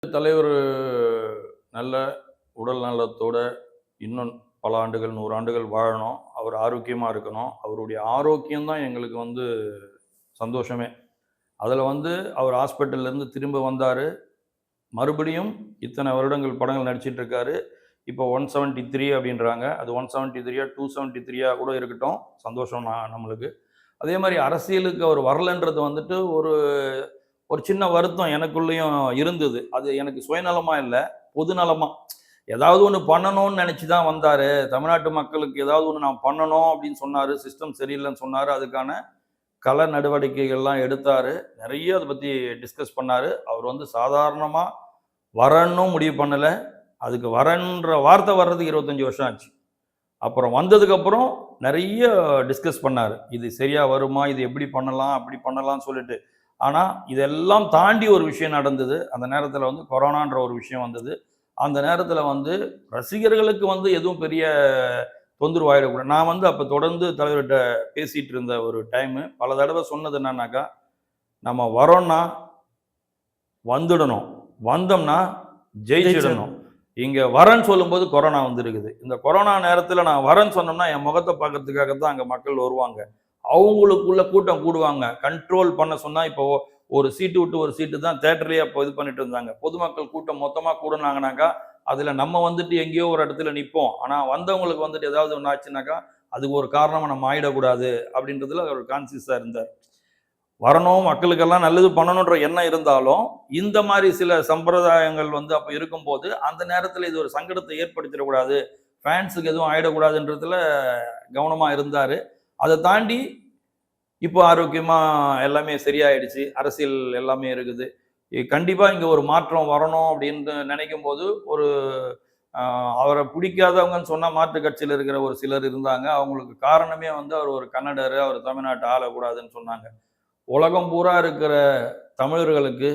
தலைவர் நல்ல உடல் நலத்தோட இன்னும் பல ஆண்டுகள், 100 ஆண்டுகள் வாழணும். அவர் ஆரோக்கியமா இருக்கணும். அவருடைய ஆரோக்கியம் தான் எங்களுக்கு சந்தோஷமே. அதுல அவர் ஹாஸ்பிட்டல்லேருந்து திரும்ப வந்தாரு. மறுபடியும் இத்தனை வருடங்கள் படங்கள் நடிச்சிட்டு இருக்காரு. இப்போ 173 அப்படின்றாங்க. அது 173 273 கூட இருக்கட்டும். சந்தோஷம் நம்மளுக்கு. அதே மாரி அரசியலுக்கு அவர் வரலன்றது ஒரு ஒரு சின்ன வருத்தம் எனக்குள்ளேயும் இருந்தது. அது எனக்கு சுயநலமா இல்ல, பொதுநலமா. ஏதாவது ஒண்ணு பண்ணணும்னு நெனச்சு தான் வந்தாரு. தமிழ்நாட்டு மக்களுக்கு ஏதாவது ஒண்ணு நான் பண்ணணும் அப்படின்னு சொன்னாரு. சிஸ்டம் சரியில்லன்னு சொன்னாரு. அதுக்கான கள நடவடிக்கைகள்லாம் எடுத்தாரு. நெறைய அத பத்தி டிஸ்கஸ் பண்ணாரு. அவர் சாதாரணமா வரேன்னும் முடிவு பண்ணல. அதுக்கு வரேன்ற வார்த்தை வர்றதுக்கு 25 வருஷம் ஆச்சு. அப்புறம் வந்ததுக்கப்புறம் நெறைய டிஸ்கஸ் பண்ணாரு. இது சரியா வருமா? இது எப்படி பண்ணலாம்? அப்படி பண்ணலாம்னு சொல்லிட்டு. ஆனா, இதெல்லாம் தாண்டி ஒரு விஷயம் நடந்தது. அந்த நேரத்துல கொரோனான்ற ஒரு விஷயம் வந்தது. அந்த நேரத்துல ரசிகர்களுக்கு எதுவும் பெரிய தொந்தரவு ஆயிடக்கூடாது. நான் அப்ப தொடர்ந்து தலைவர்ட்ட பேசிட்டு இருந்த ஒரு டைமு. பல தடவ சொன்னது என்னன்னாக்கா, நம்ம வரோம்னா வந்துடணும். வந்தோம்னா ஜெயிச்சிடணும். இங்க வரேன்னு சொல்லும்போது கொரோனா வந்திருக்குது. இந்த கொரோனா நேரத்துல நான் வரேன்னு சொன்னோம்னா, என் முகத்த பார்க்கறதுக்காக தான் அங்க மக்கள் வருவாங்க. அவங்களுக்குள்ள கூட்டம் கூடுவாங்க. கண்ட்ரோல் பண்ண சொன்னா, இப்போ ஒரு சீட்டு விட்டு ஒரு சீட்டு தான் தியேட்டர்லயே அப்போ இது பண்ணிட்டு இருந்தாங்க. பொதுமக்கள் கூட்டம் மொத்தமா கூடுனாங்கனாக்கா, அதுல நம்ம எங்கேயோ ஒரு இடத்துல நிப்போம். ஆனா வந்தவங்களுக்கு ஏதாவது ஒண்ணு ஆச்சுனாக்கா, அதுக்கு ஒரு காரணமா நம்ம ஆயிடக்கூடாது அப்படின்றதுல அவர் கான்சியஸா இருந்தார். வரணும், மக்களுக்கெல்லாம் நல்லது பண்ணணுன்ற எண்ணம் இருந்தாலும், இந்த மாரி சில சம்பிரதாயங்கள் அப்ப இருக்கும்போது, அந்த நேரத்துல இது ஒரு சங்கடத்தை ஏற்படுத்திடக்கூடாது. ஃபேன்ஸுக்கு எதுவும் ஆயிடக்கூடாதுன்றதுல கவனமா இருந்தாரு. அத தாண்டி இப்போ ஆரோக்கியமா எல்லாமே சரியாயிடுச்சு. அரசியல் எல்லாமே இருக்குது. கண்டிப்பா இங்க ஒரு மாற்றம் வரணும் அப்படின்னு நினைக்கும்போது, ஒரு அவர பிடிக்காதவங்கன்னு சொன்னா மாற்றுக் கட்சியில இருக்கிற ஒரு சிலர் இருந்தாங்க. அவங்களுக்கு காரணமே அவர் ஒரு கன்னடரு, அவர் தமிழ்நாட்ட ஆளக்கூடாதுன்னு சொன்னாங்க. உலகம் பூரா இருக்கிற தமிழர்களுக்கு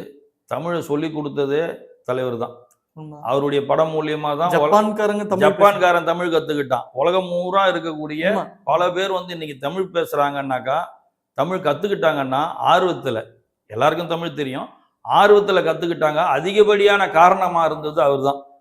தமிழ சொல்லிக் குடுத்ததே தலைவர் தான். அவருடைய படம் மூலியமா தான் ஜப்பான்காரன் தமிழ் கத்துக்கிட்டான். உலகம் பூரா இருக்கக்கூடிய பல பேர் இன்னைக்கு தமிழ் பேசுறாங்கன்னாக்கா, தமிழ் கத்துக்கிட்டாங்கன்னா ஆர்வத்துல, எல்லாருக்கும் தமிழ் தெரியும். ஆர்வத்துல கத்துக்கிட்டாங்க. அதிகப்படியான காரணமா இருந்தது அவர்தான்.